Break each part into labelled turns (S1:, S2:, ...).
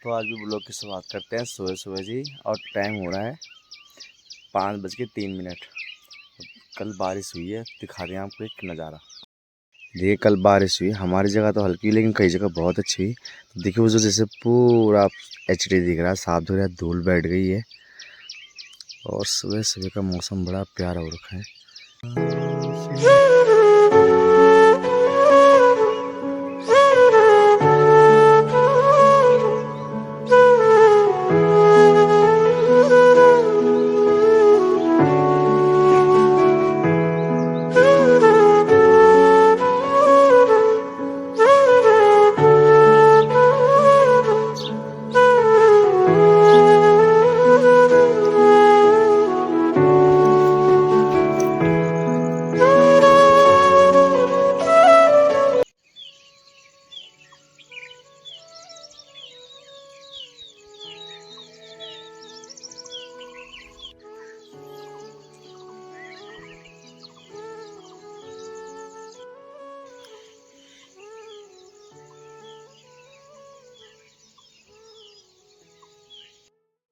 S1: तो आज भी ब्लॉग की शुरुआत करते हैं सुबह सुबह जी। और टाइम हो रहा है 5:03। कल बारिश हुई है, दिखा दें आपको एक नज़ारा। देखिए कल बारिश हुई, हमारी जगह तो हल्की लेकिन कई जगह बहुत अच्छी हुई। तो देखिए उस वजह से पूरा HD दिख रहा है, साफ दिख रहा है, धूल बैठ गई है। और सुबह सुबह का मौसम बड़ा प्यारा हो रखा है।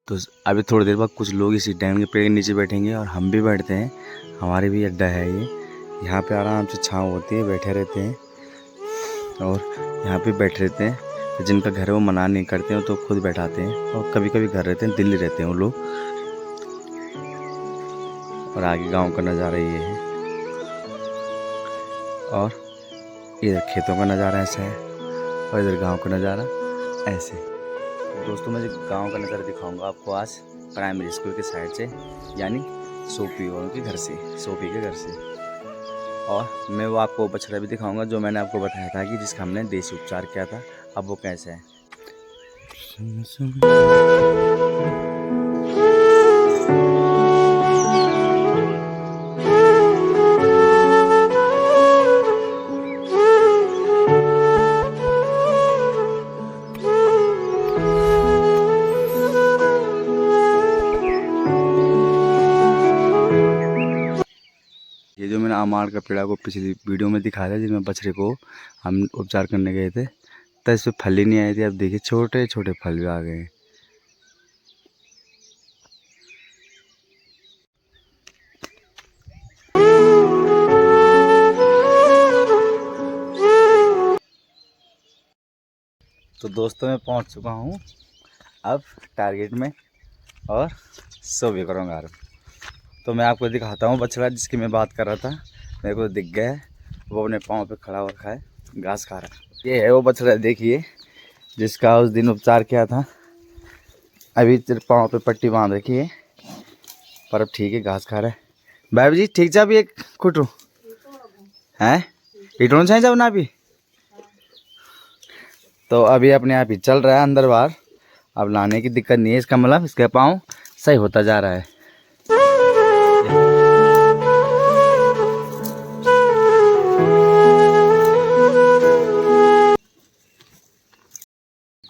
S1: तो अभी थोड़ी देर बाद कुछ लोग इसी डैम के पेड़ के नीचे बैठेंगे और हम भी बैठते हैं। हमारे भी अड्डा है ये, यहाँ पे आराम से छाँव होती है, बैठे रहते हैं और यहाँ पे बैठे रहते हैं। तो जिनका घर है वो मना नहीं करते हैं तो खुद बैठाते हैं, और कभी कभी घर रहते हैं, दिल्ली रहते हैं वो लोग। और आगे गांव का नज़ारा ये है, और इधर खेतों का नज़ारा ऐसा है, और इधर गांव का नज़ारा ऐसे। दोस्तों मैं गांव का नज़ारा दिखाऊंगा आपको आज प्राइमरी स्कूल के साइड से, यानी सोपी वालों के घर से, सोपी के घर से। और मैं वो आपको बछड़ा भी दिखाऊंगा जो मैंने आपको बताया था कि जिसका हमने देसी उपचार किया था, अब वो कैसे है। ये जो मैंने अमाड़ का पेड़ा को पिछली वीडियो में दिखाया था, जिसमें बछड़े को हम उपचार करने गए थे, तब इस पर फल ही नहीं आए थे। अब देखिए छोटे छोटे फल भी आ गए हैं। तो दोस्तों मैं पहुंच चुका हूं अब टारगेट में, और सो भी करूँगा। तो मैं आपको दिखाता हूँ बछड़ा जिसकी मैं बात कर रहा था, मेरे को दिख गया है। वो अपने पाँव पे खड़ा हो रखा है, घास खा रहा है। ये है वो बछड़ा, देखिए, जिसका उस दिन उपचार किया था। अभी तेरे पाँव पे पट्टी बांध रखी है, पर अब ठीक है, घास खा रहा है। भाई जी ठीक जा भी एक खुटू हैं, इटोन चाहिए जब ना भी। तो अभी अपने आप ही चल रहा है अंदर बाहर, अब लाने की दिक्कत नहीं है। इसका मतलब इसके पाँव सही होता जा रहा है।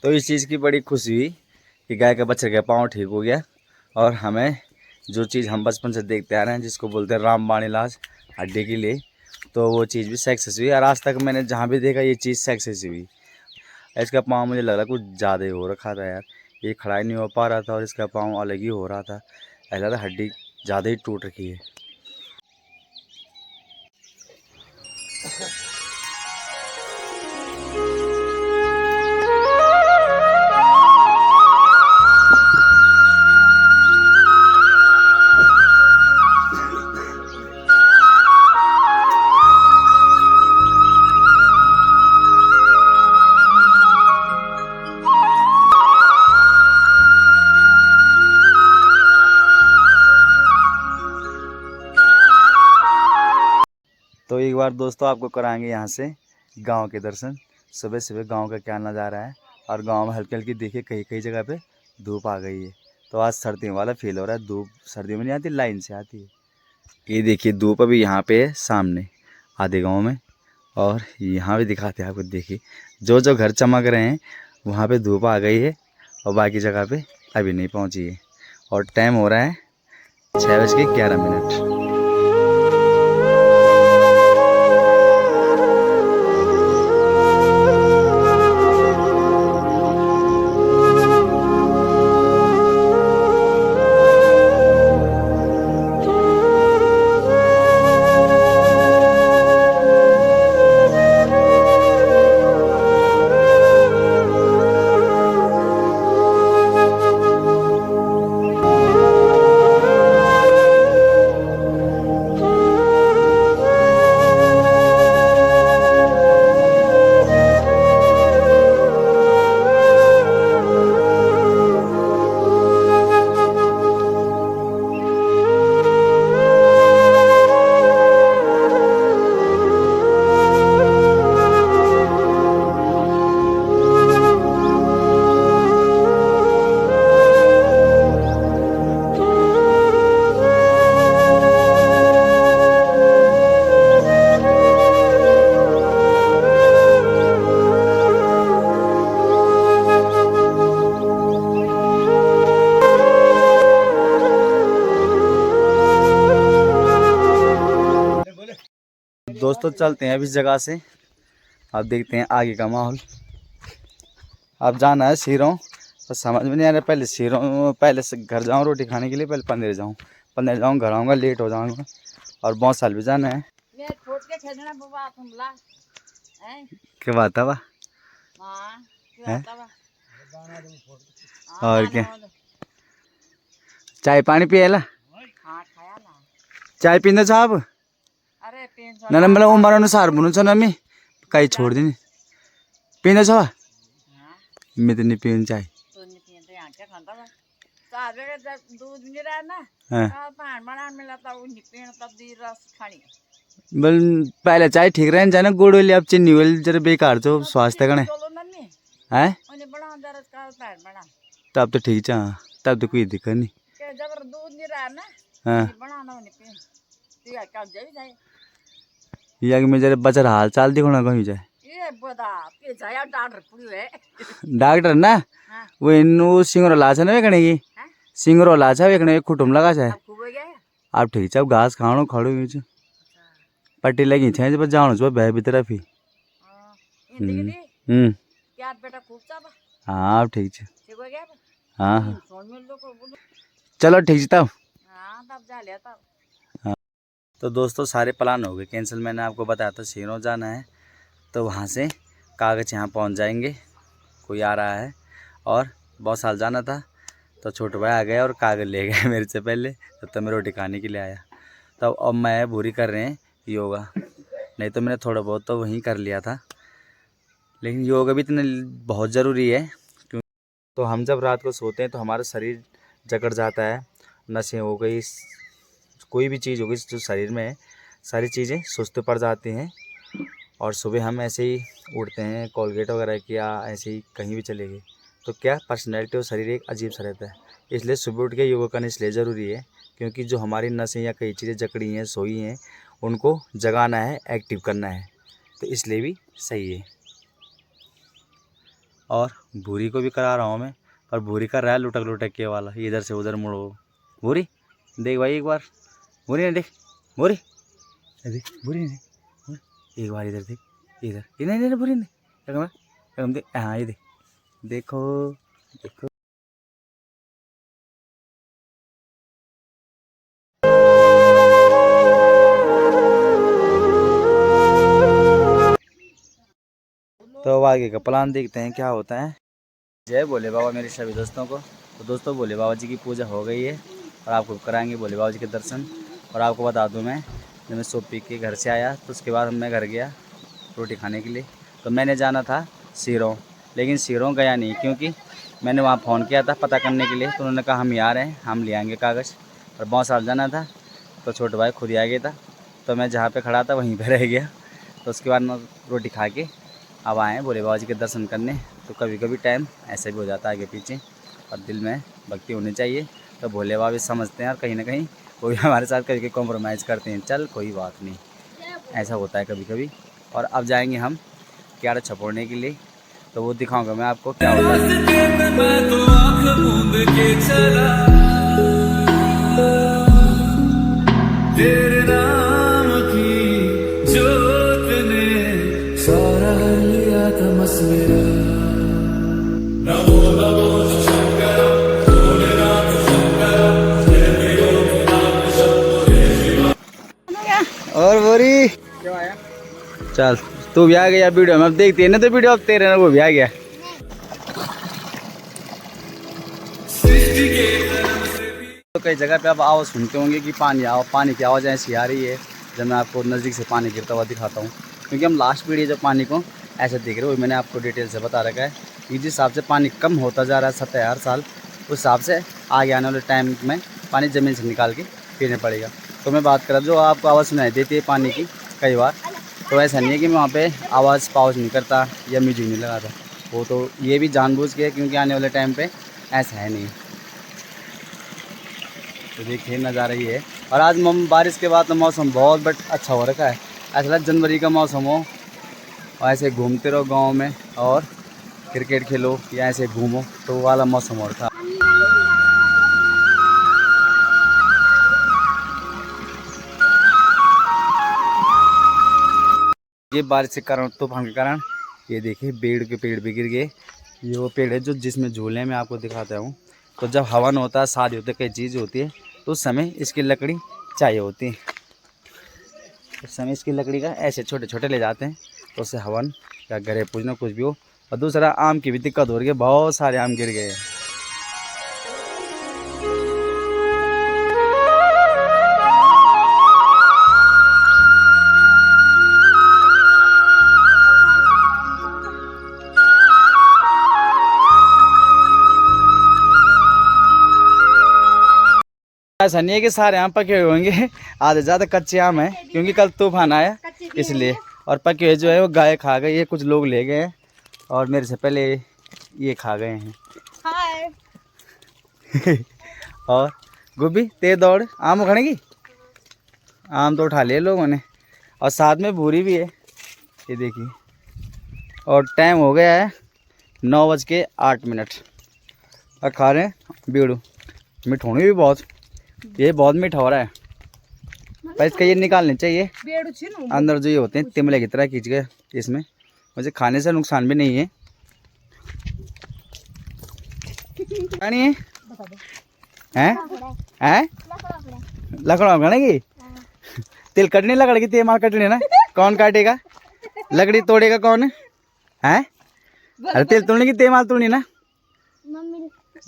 S1: तो इस चीज़ की बड़ी खुशी हुई कि गाय का बच्चे का पाँव ठीक हो गया। और हमें जो चीज़ हम बचपन से देखते आ रहे हैं, जिसको बोलते हैं रामबाण इलाज हड्डी के लिए, तो वो चीज़ भी सक्सेस हुई। और आज तक मैंने जहाँ भी देखा ये चीज़ सक्सेस हुई। इसका पाँव मुझे लग रहा कुछ ज़्यादा ही हो रखा था यार, ये खड़ा ही नहीं हो पा रहा था और इसका पाँव अलग ही हो रहा था। ऐसा था हड्डी ज़्यादा ही टूट रखी है। तो एक बार दोस्तों आपको कराएंगे यहाँ से गांव के दर्शन। सुबह सुबह गांव का क्या नज़ारा है, और गांव में हल्की हल्की देखिए कई कई जगह पे धूप आ गई है। तो आज सर्दियों वाला फील हो रहा है, धूप सर्दियों में नहीं आती, लाइन से आती है। ये देखिए धूप अभी यहाँ पे है सामने आधे गाँव में, और यहाँ भी दिखाते हैं आपको। देखिए जो जो घर चमक रहे हैं वहाँ पे धूप आ गई है, और बाकी जगह पे अभी नहीं पहुँची है। और टाइम हो रहा है 6:11। दोस्तों चलते हैं अब इस जगह से, अब देखते हैं आगे का माहौल। अब जाना है सीरों, तो समझ में नहीं आ रहा पहले सीरों, पहले से घर जाऊँ रोटी खाने के लिए, पहले पंदेर जाऊँ, पंदेर जाऊँ घर आऊँगा लेट हो जाऊँगा, और बहुत साल भी जाना है। क्या बात है वाह, और क्या चाय पानी पिएला, चाय पीना छ अब ना ना मतलब उम्र अनुसार बुनु छ ना मी कहीं छोड़ देनी पीना छ मैं तो नहीं पीन चाय बल पहले चाय ठीक रहे जाना गुड़ वाली अब चीनी वाली जरा बेकार जो स्वास्थ्य का है तब तो ठीक है, तब तो कोई दिक्कत नहीं। हाँ या कि मैं जरा बचर हाल चाल दिखो ना कहीं जाए डॉक्टर ना वो इन सिंगरो लाचा ना वेखने की सिंगरो लाचा वेखने खुटुम लगा है अब ठीक है, अब घास खाणो खड़ो हुई पट्टी लगी छे जब जानो जो भय भीतर भी हाँ अब ठीक है हाँ चलो ठीक है तब। हाँ तो दोस्तों सारे प्लान हो गए कैंसिल, मैंने आपको बताया था सीरों जाना है, तो वहाँ से कागज यहाँ पहुँच जाएंगे, कोई आ रहा है और बहुत साल जाना था तो छोटे भाई आ गए और कागज ले गए मेरे से पहले, तब मैं रोटी खाने के लिए आया। तब अब मैं भूरी कर रहे हैं योगा, नहीं तो मैंने थोड़ा बहुत तो वहीं कर लिया था, लेकिन योगा भी इतना बहुत ज़रूरी है क्यों, तो हम जब रात को सोते हैं तो हमारा शरीर जकड़ जाता है, नसें हो गई, कोई भी चीज़ हो गई जो शरीर में है सारी चीज़ें सुस्त पड़ जाती हैं, और सुबह हम ऐसे ही उठते हैं कोलगेट वगैरह किया ऐसे ही कहीं भी चले गए तो क्या पर्सनैलिटी और शरीर एक अजीब सा रहता है, इसलिए सुबह उठ के योगा करना इसलिए ज़रूरी है क्योंकि जो हमारी नसें या कई चीज़ें जकड़ी हैं सोई हैं उनको जगाना है, एक्टिव करना है, तो इसलिए भी सही है। और भूरी को भी करा रहा हूँ मैं, और भूरी कर रहा है लुटक लुटक के वाला, इधर से उधर मुड़ो, भूरी देख भाई एक बार, भूरी ने देख, भूरी देख, भूरी ने देख, एक बार इधर देख, इधर नहीं नहीं भूरी ने देख, हाँ ये देख, देखो देखो। तो आगे का प्लान देखते हैं क्या होता है। जय भोले बाबा मेरे सभी दोस्तों को। तो दोस्तों भोले बाबा जी की पूजा हो गई है और आपको कराएंगे भोले बाबा जी के दर्शन। और आपको बता दूं मैं जब मैं सूप पी के घर से आया तो उसके बाद मैं घर गया रोटी खाने के लिए, तो मैंने जाना था सीरों, लेकिन सीरों गया नहीं क्योंकि मैंने वहाँ फ़ोन किया था पता करने के लिए, तो उन्होंने कहा हम आ रहे हैं, हम ले आएँगे कागज़, और बहुत साल जाना था तो छोटे भाई खुद ही आ गया था, तो मैं जहाँ पर खड़ा था वहीं पर रह गया। तो उसके बाद मैं रोटी खा के अब आए भोले बाबा जी के दर्शन करने। तो कभी कभी टाइम ऐसे भी हो जाता है आगे पीछे, और दिल में भक्ति होनी चाहिए, तो भोले बाबा भी समझते हैं और कहीं ना कहीं वो भी हमारे साथ कभी कभी कॉम्प्रोमाइज़ करते हैं, चल कोई बात नहीं, ऐसा होता है कभी कभी। और अब जाएंगे हम क्यारा छपोड़ने के लिए, तो वो दिखाऊंगा मैं आपको क्या होता है। और बोरी चल तू भी आ गया वीडियो में, अब देखती है ना तो वीडियो अब तेरे ना वो भी आ गया। तो कई जगह पे आप आवाज़ सुनते होंगे कि पानी की आवाज़ ऐसी आ रही है, जब मैं आपको नज़दीक से पानी गिरता हुआ दिखाता हूँ, क्योंकि हम लास्ट वीडियो जब पानी को ऐसे देख रहे हो मैंने आपको डिटेल से बता रखा है कि जिस हिसाब से पानी कम होता जा रहा है 70 साल, उस हिसाब से आगे आने वाले टाइम में पानी ज़मीन से निकाल के पीने पड़ेगा। तो मैं बात कर रहा जो आपको आवाज़ सुनाई देती है पानी की कई बार, तो ऐसा नहीं है कि मैं वहाँ पे आवाज़ पाउज नहीं करता या म्यूजिक नहीं लगाता, वो तो ये भी जानबूझ के, क्योंकि आने वाले टाइम पे ऐसा है नहीं। तो देखिए नज़ारा ही है। और आज बारिश के बाद तो मौसम बहुत अच्छा हो रखा है, ऐसा लग जनवरी का मौसम हो, और ऐसे घूमते रहो गाँव में और क्रिकेट खेलो या ऐसे घूमो, तो वो वाला मौसम हो रखा है। देखिए बारिश के कारण, तूफान के कारण ये देखिए पेड़ के पेड़ भी गिर गए। ये वो पेड़ है जो जिसमें झूले में आपको दिखाता हूँ। तो जब हवन होता है, शादी होती है, कई चीज़ होती है, तो उस समय इसकी लकड़ी चाहिए होती है। उस समय इसकी लकड़ी का ऐसे छोटे छोटे ले जाते हैं, तो उससे हवन या घरे पूजना कुछ भी हो। और दूसरा आम की भी दिक्कत हो रही है, बहुत सारे आम गिर गए हैं। ऐसा नहीं है कि सारे आम पके हुए होंगे, आधे ज़्यादा कच्चे आम हैं, क्योंकि कल तूफान आया इसलिए। और पके हुए जो है वो गाय खा गई है, कुछ लोग ले गए हैं और मेरे से पहले ये खा गए हैं। हाय। और गोभी तेज दौड़ आम उखाने की, आम तो उठा लिए लोगों ने, और साथ में भूरी भी है, ये देखिए। और टाइम हो गया है 9:08 और खा रहे हैं बीड़ू। मिठोनी भी बहुत, ये बहुत मीठा हो रहा है, पर इसका ये निकालने चाहिए अंदर जो ये होते हैं तिमले की तरह खींच गए इसमें। मुझे खाने से नुकसान भी नहीं है। क्या नहीं है? हैं? लकड़ा खाने तिल कटने लकड़ की तेल मार कटने ना, कौन काटेगा? लकड़ी तोड़ेगा कौन है? अरे तिल तोड़ने की तेल मार तोड़नी ना।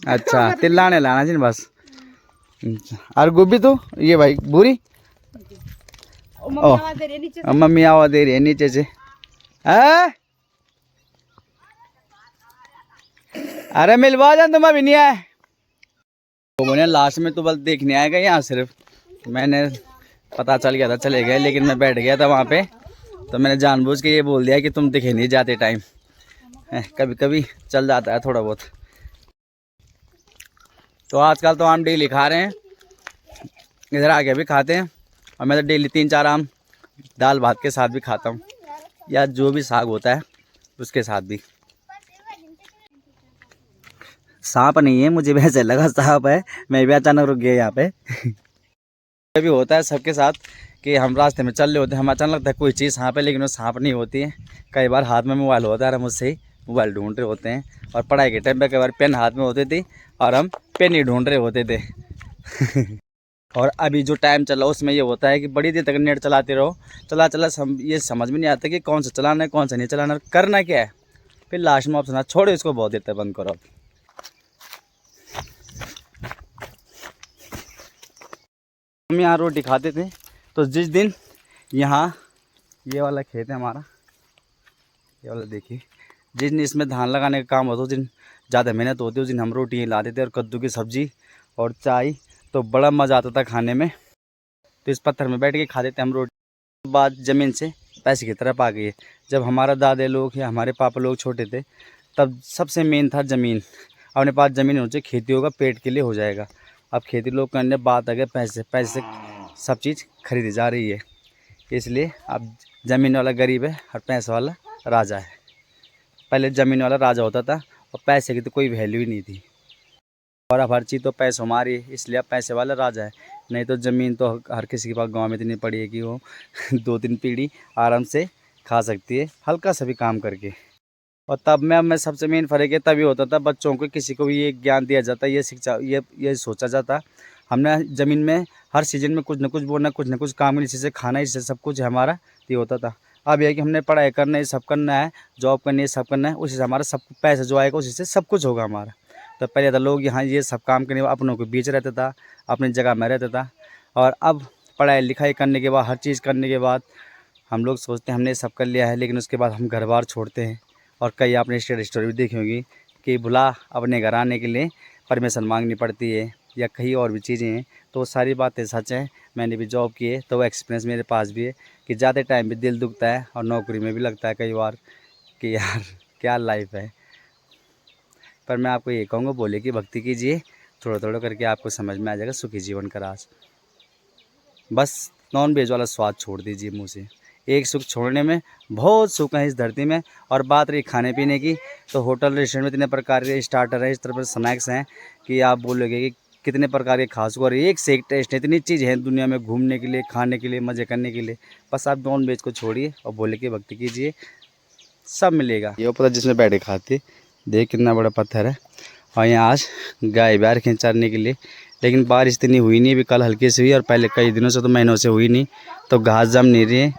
S1: अच्छा तिल लाने लाना जी बस। और गोभी तो ये भाई बुरी मम्मी आवाज दे रही है नीचे से। अरे मिलवा जा, तुम अभी नहीं आए। लोगों ने लास्ट में तो बस देखने आएगा यहाँ सिर्फ, मैंने पता चल गया था चले गए, लेकिन मैं बैठ गया था वहाँ पे, तो मैंने जानबूझ के ये बोल दिया कि तुम दिखे नहीं जाते टाइम। कभी कभी चल जाता है थोड़ा बहुत। तो आजकल तो आम डेली खा रहे हैं, इधर आके भी खाते हैं, और मैं तो डेली 3-4 आम दाल भात के साथ भी खाता हूँ, या जो भी साग होता है उसके साथ भी। सांप नहीं है, मुझे भी ऐसे लगा सांप है, मैं भी अचानक रुक गया यहाँ पे। कभी होता है सबके साथ कि हम रास्ते में चल रहे होते हैं, हम अचानक लगता है कोई चीज़ सांप है, लेकिन वो सांप नहीं होती है। कई बार हाथ में मोबाइल होता है, हम उससे ही मोबाइल ढूंढ रहे होते हैं, और पढ़ाई के टाइम पे कई बार पेन हाथ में होती थी और हम पेन ही ढूंढ रहे होते थे। और अभी जो टाइम चल रहा है उसमें ये होता है कि बड़ी देर तक नेट चलाते रहो, चला ये समझ में नहीं आता कि कौन सा चलाना है कौन सा नहीं चलाना, करना क्या है। फिर लास्ट में ऑप्शन छोड़ो इसको, बहुत देर तक बंद करो। हम यहाँ रोटी खाते थे, तो जिस दिन यहाँ ये वाला खेत है हमारा, ये वाला देखिए, जिस दिन इसमें धान लगाने का काम होता है, उस दिन ज़्यादा मेहनत होती है, उस दिन हम रोटी लाते थे और कद्दू की सब्ज़ी और चाय, तो बड़ा मज़ा आता था खाने में। तो इस पत्थर में बैठ के खाते थे हम रोटी। बात ज़मीन से पैसे की तरफ आ गई है। जब हमारा दादा लोग या हमारे पापा लोग छोटे थे, तब सबसे मेन था ज़मीन। अपने पास ज़मीन होनी चाहिए, खेती होगा पेट के लिए हो जाएगा। अब खेती लोग करने बात आ गया पैसे, पैसे सब चीज़ खरीदी जा रही है, इसलिए अब ज़मीन वाला गरीब है और पैसे वाला राजा है। पहले ज़मीन वाला राजा होता था और पैसे की तो कोई वैल्यू ही नहीं थी, और अब हर चीज़ तो पैसों हमारी, इसलिए अब पैसे वाला राजा है। नहीं तो ज़मीन तो हर किसी के पास गांव में इतनी पड़ी है कि वो 2-3 पीढ़ी आराम से खा सकती है, हल्का सा भी काम करके। और तब में सबसे मेन फ़र्क है तभी होता था, बच्चों को किसी को भी ये ज्ञान दिया जाता, ये शिक्षा, ये सोचा जाता, हमने ज़मीन में हर सीजन में कुछ न कुछ बोना, कुछ न कुछ काम करना, इसी से खाना, इससे सब कुछ हमारा ये होता था। अब यह कि हमने पढ़ाई करना है, सब करना है, जॉब करनी है, सब करना है, उसी से हमारा सब पैसा जो आएगा उसी से सब कुछ होगा हमारा। तो पहले तो लोग यहाँ ये सब काम करने अपनों के बीच रहता था, अपनी जगह में रहता था। और अब पढ़ाई लिखाई करने के बाद, हर चीज़ करने के बाद हम लोग सोचते हैं हमने सब कर लिया है, लेकिन उसके बाद हम घर बार छोड़ते हैं। और कई आपने स्टोरी भी देखी होगी कि भुला अपने घर आने के लिए परमिशन मांगनी पड़ती है, या कहीं और भी चीज़ें हैं। तो वो सारी बातें सच हैं, मैंने भी जॉब की है तो वो एक्सपीरियंस मेरे पास भी है कि ज़्यादा टाइम भी दिल दुखता है, और नौकरी में भी लगता है कई बार कि यार क्या लाइफ है। पर मैं आपको ये कहूँगा, बोले कि भक्ति कीजिए, थोड़ा थोड़ा करके आपको समझ में आ जाएगा सुखी जीवन का राज। बस नॉन वेज वाला स्वाद छोड़ दीजिए मुँह से, एक सुख छोड़ने में बहुत सुख है इस धरती में। और बात रही खाने पीने की, तो होटल रेस्टोरेंट में इतने प्रकार के स्टार्टर हैं, इस तरह पर स्नैक्स हैं कि आप बोलोगे कि कितने प्रकार के खास और एक से एक टेस्ट है। इतनी चीज़ है दुनिया में घूमने के लिए, खाने के लिए, मज़े करने के लिए। बस आप नॉन वेज को छोड़िए और भोले की भक्ति कीजिए, सब मिलेगा। ये पता जिसमें बैठे खाते, देख कितना बड़ा पत्थर है। और यहाँ आज गाय भी आ रखे चरने के लिए, लेकिन बारिश इतनी हुई नहीं। अभी कल हल्की से हुई और पहले कई दिनों से तो महीनों से हुई नहीं, तो घास जम नहीं रही है,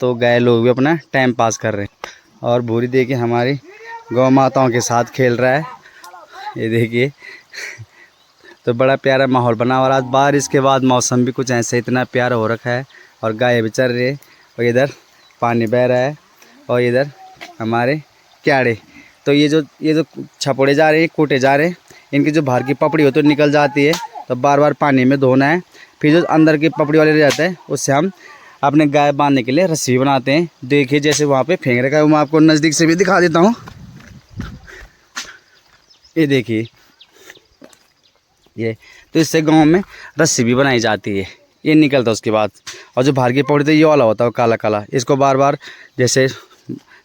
S1: तो गाय लोग भी अपना टाइम पास कर रहे हैं। और भूरी देखिए हमारी गौ माताओं के साथ खेल रहा है, ये देखिए। तो बड़ा प्यारा माहौल बना। और आज बारिश के बाद मौसम भी कुछ ऐसे इतना प्यारा हो रखा है और गाय भी चल रही है। और इधर पानी बह रहा है और इधर हमारे क्याड़े। तो ये जो छपोड़े जा रहे हैं, कूटे जा रहे हैं, इनकी जो बाहर की पपड़ी हो तो निकल जाती है, तो बार बार पानी में धोना है। फिर जो अंदर की पपड़ी वाले रह जाता है उससे हम अपने गाय बांधने के लिए रस्सी बनाते हैं। देखिए जैसे वहाँ पे फेंक रखा है, मैं आपको नज़दीक से भी दिखा देता हूँ। ये देखिए ये, तो इससे गांव में रस्सी भी बनाई जाती है। ये निकलता है उसके बाद। और जो बाहर की पकड़ी तो ये वाला होता है काला काला, इसको बार बार जैसे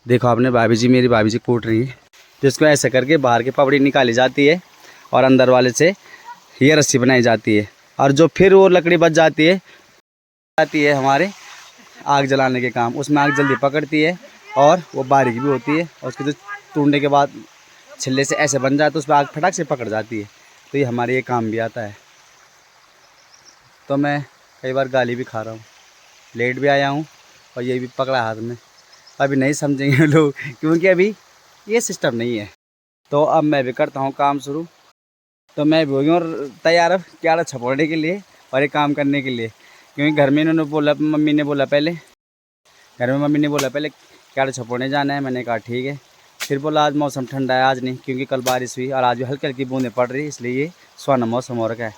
S1: देखो आपने भाभी जी, मेरी भाभी जी कूट रही है, तो इसको ऐसे करके बाहर की पपड़ी निकाली जाती है और अंदर वाले से ये रस्सी बनाई जाती है। और जो फिर वो लकड़ी बच जाती है हमारे आग जलाने के काम, उसमें आग जल्दी पकड़ती है और वो बारीक भी होती है। और उसके जो टूटने के बाद छिल्ले से ऐसे बन जाए तो उस पर आग फटाक से पकड़ जाती है। तो ये हमारे ये काम भी आता है। तो मैं कई बार गाली भी खा रहा हूँ, लेट भी आया हूँ और ये भी पकड़ा हाथ में। अभी नहीं समझेंगे लोग, क्योंकि अभी ये सिस्टम नहीं है। तो अब मैं भी करता हूँ काम शुरू। तो मैं भी हो गया और तैयार अब क्यारा छपोड़ने के लिए और ये काम करने के लिए। क्योंकि घर में इन्होंने बोला, मम्मी ने बोला पहले, घर में मम्मी ने बोला पहले क्यारा छपोड़ने जाना है। मैंने कहा ठीक है। फिर बोला आज मौसम ठंडा है, आज नहीं, क्योंकि कल बारिश हुई और आज भी हल्की हल्की बूंदें पड़ रही, इसलिए ये सुहाना मौसम हो रखा है।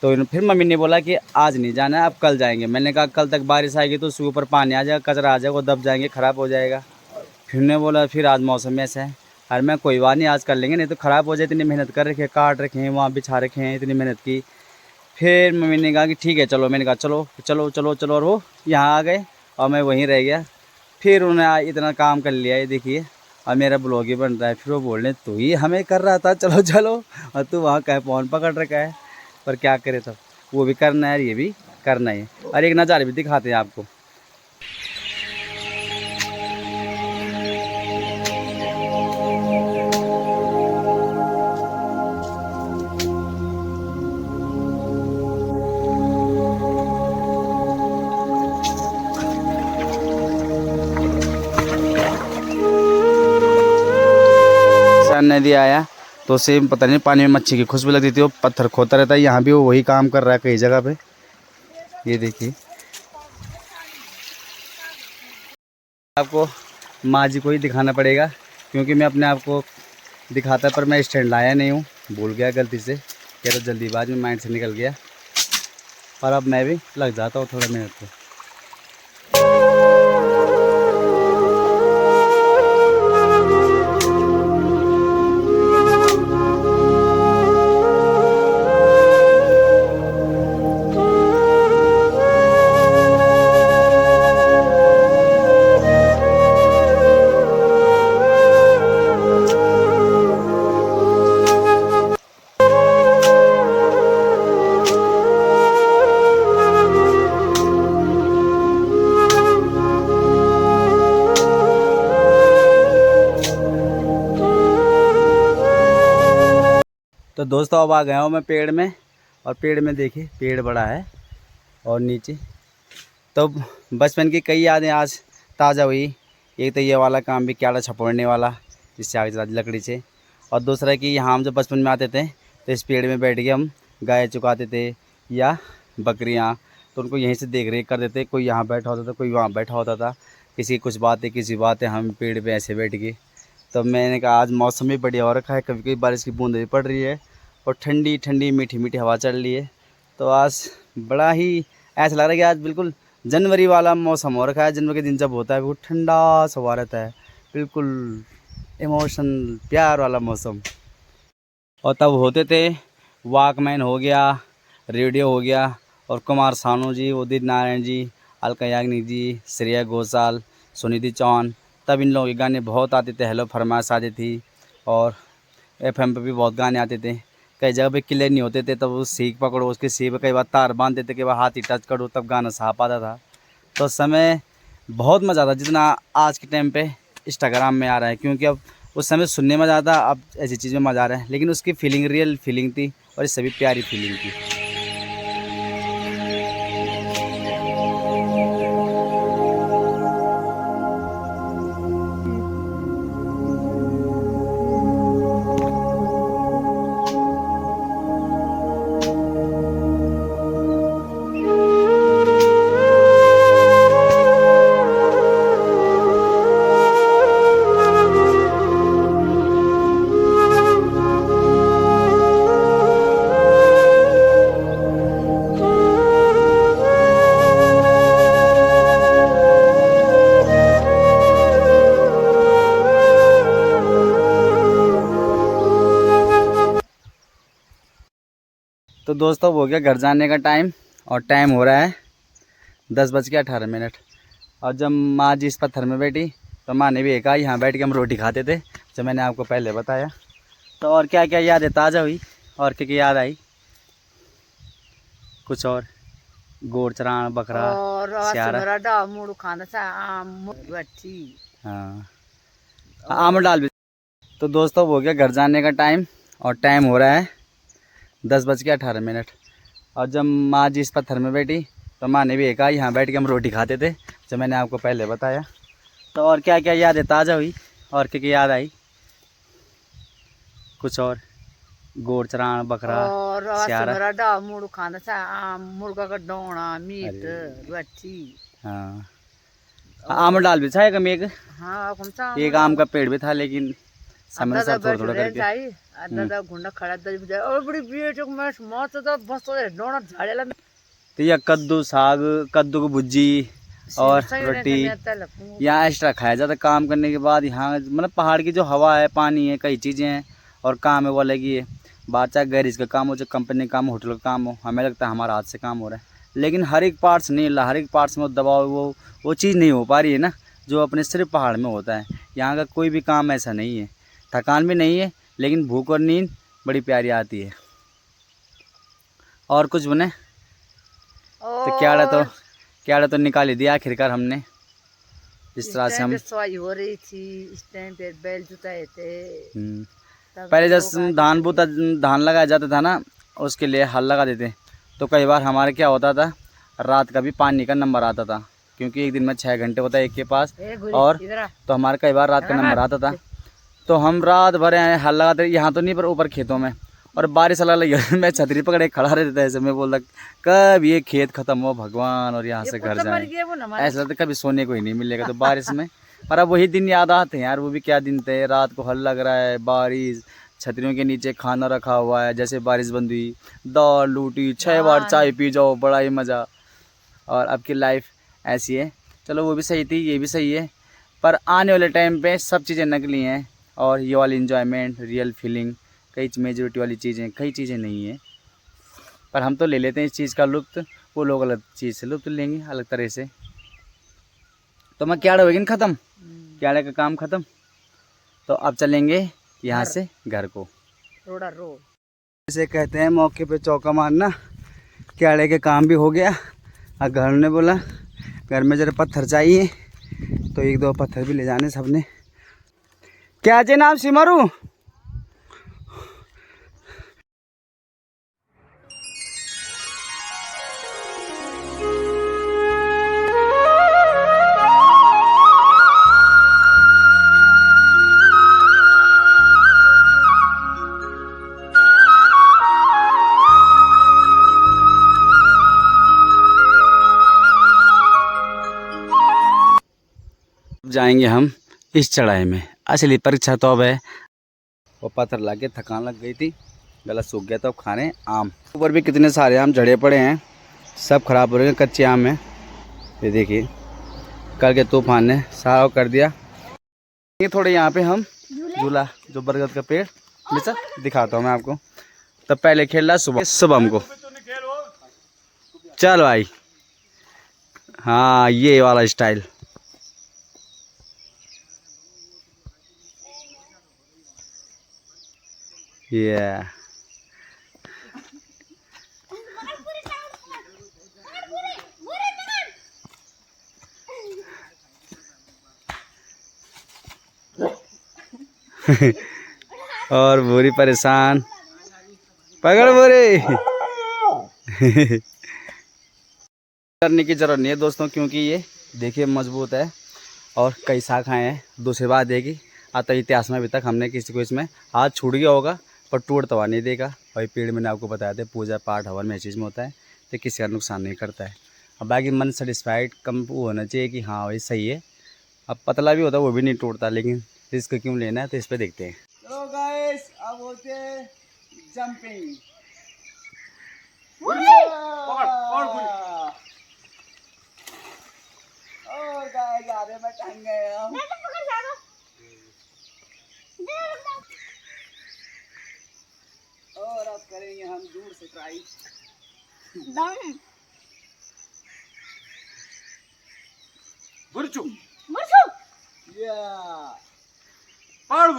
S1: तो फिर मम्मी ने बोला कि आज नहीं जाना है, अब कल जाएंगे। मैंने कहा कल तक बारिश आएगी तो उसके ऊपर पानी आ जाएगा, कचरा आ जाएगा, वो दब जाएंगे, ख़राब हो जाएगा। फिर ने बोला फिर आज मौसम ऐसा है। अरे मैं कोई बात नहीं, आज कर लेंगे, नहीं तो ख़राब हो जाए। इतनी मेहनत कर रखे, काट रखे हैं, वहाँ बिछा रखे हैं, इतनी मेहनत की। फिर मम्मी ने कहा कि ठीक है चलो। मैंने कहा चलो चलो चलो चलो, और वो यहाँ आ गए और मैं वहीं रह गया। फिर उन्होंने इतना काम कर लिया, ये देखिए। और मेरा ब्लॉग ही बन रहा है। फिर वो बोल रहे तू ही हमें कर रहा था चलो चलो, और तू वहाँ कहीं फ़ोन पकड़ रखा है। पर क्या करे, तब वो भी करना है, ये भी करना है। और एक नज़ारे भी दिखाते हैं आपको। नदी आया तो उसे पता नहीं पानी में मच्छी की खुशबू लगती थी, वो पत्थर खोता रहता है। यहाँ भी वो वही काम कर रहा है कई जगह पे, ये देखिए। आपको माँ जी को ही दिखाना पड़ेगा, क्योंकि मैं अपने आप को दिखाता पर मैं स्टैंड लाया नहीं हूँ, भूल गया गलती से, क्या तो जल्दीबाजी में माइंड से निकल गया। और अब मैं भी लग जाता हूँ थोड़ा मेहनत पे। तो दोस्तों अब आ गया हूँ मैं पेड़ में, और पेड़ में देखिए पेड़ बड़ा है और नीचे तो बचपन की कई यादें आज ताज़ा हुई। एक तो ये वाला काम भी क्यारा छपोड़ने वाला, जिससे आग जलाती लकड़ी से। और दूसरा कि यहाँ हम जब बचपन में आते थे तो इस पेड़ में बैठ के हम गाय चुकाते थे या बकरियाँ, तो उनको यहीं से देख रेख कर देते। कोई यहाँ बैठा होता था, कोई वहाँ बैठा होता था, किसी कुछ बातें किसी बातें, हम पेड़ पे ऐसे बैठ गए। तब मैंने कहा आज मौसम भी बढ़िया हो रखा है, कभी कभी बारिश की बूंदें भी पड़ रही है और ठंडी ठंडी मीठी मीठी हवा चल रही है। तो आज बड़ा ही ऐसा लग रहा है कि आज बिल्कुल जनवरी वाला मौसम हो रखा है। जनवरी के दिन जब होता है वो ठंडा सा हुआ रहता है, बिल्कुल इमोशन प्यार वाला मौसम। और तब होते थे वॉकमैन हो गया, रेडियो हो गया, और कुमार सानू जी, उदित नारायण जी, अलका याग्निक जी, श्रेया घोषाल, सुनिधि चौहान, तब इन लोगों के गाने बहुत आते थे। हेलो फरमाइश आती थी और एफएम पे भी बहुत गाने आते थे। कई जगह पे क्लियर नहीं होते थे, तब वो सीख पकड़ो, उसके सीख पे कई बार तार बांध देते, कई बार हाथ ही टच करो तब गाना साफ आता था। तो उस समय बहुत मज़ा आता जितना आज के टाइम पे इंस्टाग्राम में आ रहा है, क्योंकि अब उस समय सुनने में मज़ा आता, अब ऐसी चीज़ में मज़ा आ रहा है, लेकिन उसकी फीलिंग रियल फीलिंग थी और इससे भी प्यारी फीलिंग थी। तो दोस्तों हो गया घर जाने का टाइम, और टाइम हो रहा है 10:18। और जब माँ जी इस पत्थर में बैठी तो माँ ने भी एक यहाँ बैठ के हम रोटी खाते थे, जो मैंने आपको पहले बताया। तो और क्या क्या यादें ताज़ा हुई, और क्या क्या याद आई कुछ और? गोड़ चरान बकरा
S2: और
S1: स्यारा,
S2: मूड खाना सा आम बट्टी।
S1: हाँ आम डाल भी। तो दोस्तों हो गया घर जाने का टाइम, और टाइम हो रहा है 10:18। और जब माँ जी इस पत्थर में बैठी तो माँ ने भी एक यहाँ बैठ के हम रोटी खाते थे, जो मैंने आपको पहले बताया। तो और क्या क्या यादें ताज़ा हुई, और क्या क्या याद आई कुछ और? गोड़ चरान बकरा
S2: और
S1: स्यारा,
S2: मूड खाना सा आम मुर्गा का डोना मीट बट्टी।
S1: हाँ आम डाल भी था कभी एक,
S2: हाँ कौन सा
S1: एक आम का पेड़ भी था, लेकिन समय
S2: अद्धा
S1: अनुसार थोड़ा थोड़ा करके।
S2: अद्धा घुंडा खड़ा और बड़ी बीट मैं मस्त तो बस डोना झाड़ेला।
S1: तो यह कद्दू साग, कद्दू की भुज्जी और रोटी यहाँ एक्स्ट्रा खाया जाता काम करने के बाद। यहाँ मतलब पहाड़ की जो हवा है, पानी है, कई चीज़ें हैं, और काम है वो अलग ही है। बात चाहे गैरेज का काम हो, चाहे कंपनी का काम हो, होटल का काम हो, हमें लगता है हमारा हाथ से काम हो रहा है, लेकिन हर एक पार्ट्स नहीं, हर एक पार्ट्स में दबाव वो चीज़ नहीं हो पा रही है ना, जो अपने सिर्फ पहाड़ में होता है। यहाँ का कोई भी काम ऐसा नहीं है, थकान भी नहीं है, लेकिन भूख और नींद बड़ी प्यारी आती है। और कुछ बने तो क्याड़ा तो निकाल ही दिया आखिरकार हमने, इस तरह से हम
S2: सवाई हो रही थी। इस टाइम पे बैल जुताए थे।
S1: पहले जब धान लगाया जाता था ना, उसके लिए हल लगा देते, तो कई बार हमारे क्या होता था, रात का भी पानी का नंबर आता था, क्योंकि एक दिन में 6 घंटे होता है एक के पास, और तो हमारे कई बार रात का नंबर आता था। तो हम रात भर हल लगाते, यहाँ तो नहीं पर ऊपर खेतों में, और बारिश अलग लगी मैं छतरी पकड़े खड़ा रहता था ऐसे, मैं बोलता कब ये खेत खत्म हो भगवान और यहाँ से घर जाए, ऐसा लगता कभी सोने को ही नहीं मिलेगा तो बारिश में। पर अब वही दिन याद आते हैं यार, वो भी क्या दिन थे, रात को हल लग रहा है, बारिश, छतरियों के नीचे खाना रखा हुआ है, जैसे बारिश बंद हुई दाल लूटी, 6 बार चाय पी जाओ, बड़ा ही मज़ा। और अब की लाइफ ऐसी है, चलो वो भी सही थी, ये भी सही है, पर आने वाले टाइम पे सब चीज़ें नकली हैं, और ये वाली इन्जॉयमेंट, रियल फीलिंग, कई मेजोरिटी वाली चीज़ें, कई चीज़ें नहीं है। पर हम तो ले लेते हैं इस चीज़ का लुत्फ़, वो लोग अलग चीज़ से लुत्फ़ लेंगे अलग तरह से। तो मैं क्याड़ा होगी ना ख़त्म, क्याड़े का काम ख़त्म, तो अब चलेंगे यहाँ से घर को।
S2: रोड
S1: इसे कहते हैं मौके पे चौका मारना। क्याड़े के काम भी हो गया, और घर ने बोला घर में जरा पत्थर चाहिए, तो 1-2 पत्थर भी ले जाने सबने। क्या जे नाम सिमरू? जाएंगे हम इस चढ़ाई में, असली परीक्षा तो अब है। वो पत्थर लग के थकान लग गई थी, गला सूख गया, तो अब खा रहे हैं आम। ऊपर भी कितने सारे आम झड़े पड़े हैं, सब खराब हो रहे हैं, कच्चे आम हैं। ये देखिए कल के तूफान ने सारा कर दिया। ये थोड़े यहाँ पे हम झूला, जो बरगद का पेड़ बेचा दिखाता हूँ मैं आपको। तब पहले खेल रहा सुबह सुबह हमको, चल भाई, हाँ ये वाला स्टाइल। ये और बोरी परेशान, पकड़ बोरी। करने की जरूरत नहीं है दोस्तों, क्योंकि ये देखिए मजबूत है और कई शाखाएं हैं। दूसरी बात है कि आता इतिहास में अभी तक हमने किसी को इसमें हाथ छूट गया होगा पर टूट तवा नहीं देगा। और पेड़ मैंने आपको बताया था पूजा पाठ हवन में चीज़ में होता है तो किसी का नुकसान नहीं करता है। अब बाकी मन सेटिस्फाइड कम वो होना चाहिए कि हाँ भाई सही है। अब पतला भी होता है वो भी नहीं टूटता, लेकिन रिस्क क्यों लेना है तो इस पर देखते हैं। चलो गाइस अब होते हैं जंपिंग। और गाइस आधे में टंग गए हम। और अब करेंगे हम दूर से ट्राई। बुरचू या और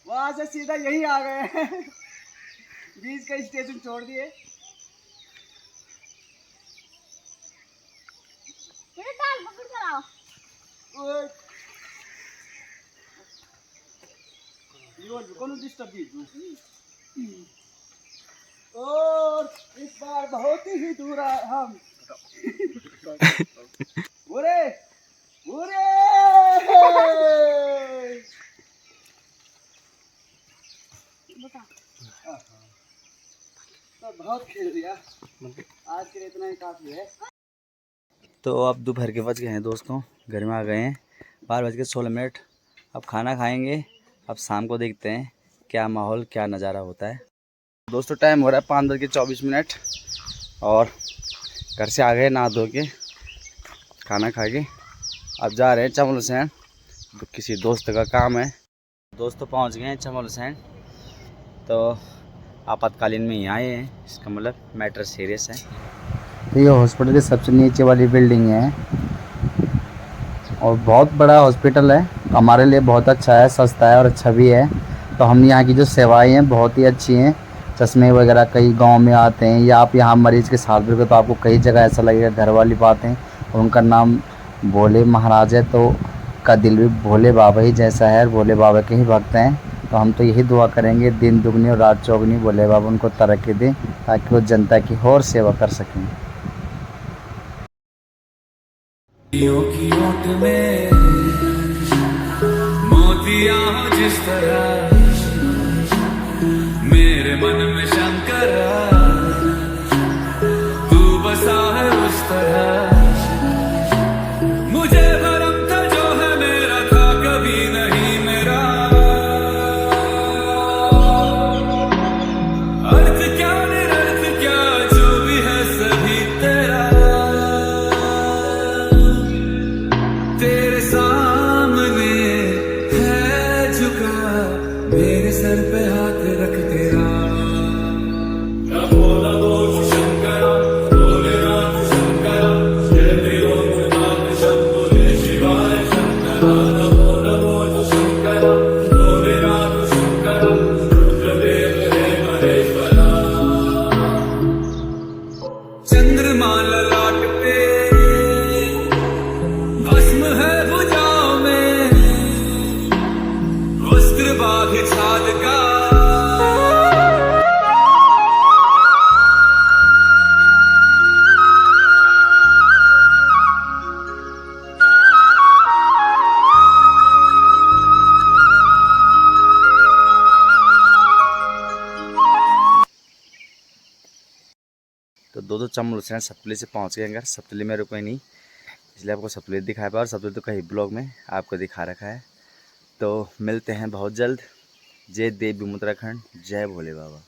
S1: वहां से सीधा यही आ गए हैं। बीच का स्टेशन छोड़ दिए। और इस बार बहुत ही दूर हम। बुरे बुरे तो बहुत खेल दिया, आज के लिए इतना ही काफी है। तो अब दोपहर के बज गए हैं दोस्तों, घर में आ गए हैं 12:16। अब खाना खाएंगे। अब शाम को देखते हैं क्या माहौल क्या नज़ारा होता है। दोस्तों टाइम हो रहा है 5:24 और घर से आ गए नहा धो के खाना खा के। अब जा रहे हैं चमल सैन, तो किसी दोस्त का काम है। दोस्तों पहुंच गए हैं चमल सैन, तो आपातकालीन में ही आए हैं, इसका मतलब मैटर सीरियस है। तो ये हॉस्पिटल की सबसे नीचे वाली बिल्डिंग है और बहुत बड़ा हॉस्पिटल है। हमारे लिए बहुत अच्छा है, सस्ता है और अच्छा भी है। तो हम यहाँ की जो सेवाएं हैं बहुत ही अच्छी हैं। चश्मे वगैरह कई गांव में आते हैं, या आप यहाँ मरीज़ के साथ भी तो आपको कई जगह ऐसा लगेगा घर वाली बातें। और उनका नाम भोले महाराज है, तो का दिल भी भोले बाबा ही जैसा है, भोले बाबा के ही भक्त हैं। तो हम तो यही दुआ करेंगे दिन दुगनी और रात चौगनी भोले बाबा उनको तरक्की दें, ताकि वो जनता की और सेवा कर सकें। की ओट में मोतियां जिस तरह मेरे मन में शंकर तू बसा है उस तरह। मुझे भरम था जो है मेरा था कभी नहीं मेरा। अर्थ क्या निरर्थ क्या जो भी है सभी तेरा। तेरे सामने है झुका मेरे सर पे हाथ रख तेरा। चंद्रमा ललाट पे भस्म है भुजाओं में वस्त्र बाघ छाल का। तो दो चम्मच से सतपुली से पहुंच गए घर। सतपुली में रुके नहीं, इसलिए आपको सतपुली दिखाया पाया, और सतपुली तो कहीं ब्लॉग में आपको दिखा रखा है। तो मिलते हैं बहुत जल्द। जय देव उत्तराखंड, जय भोले बाबा।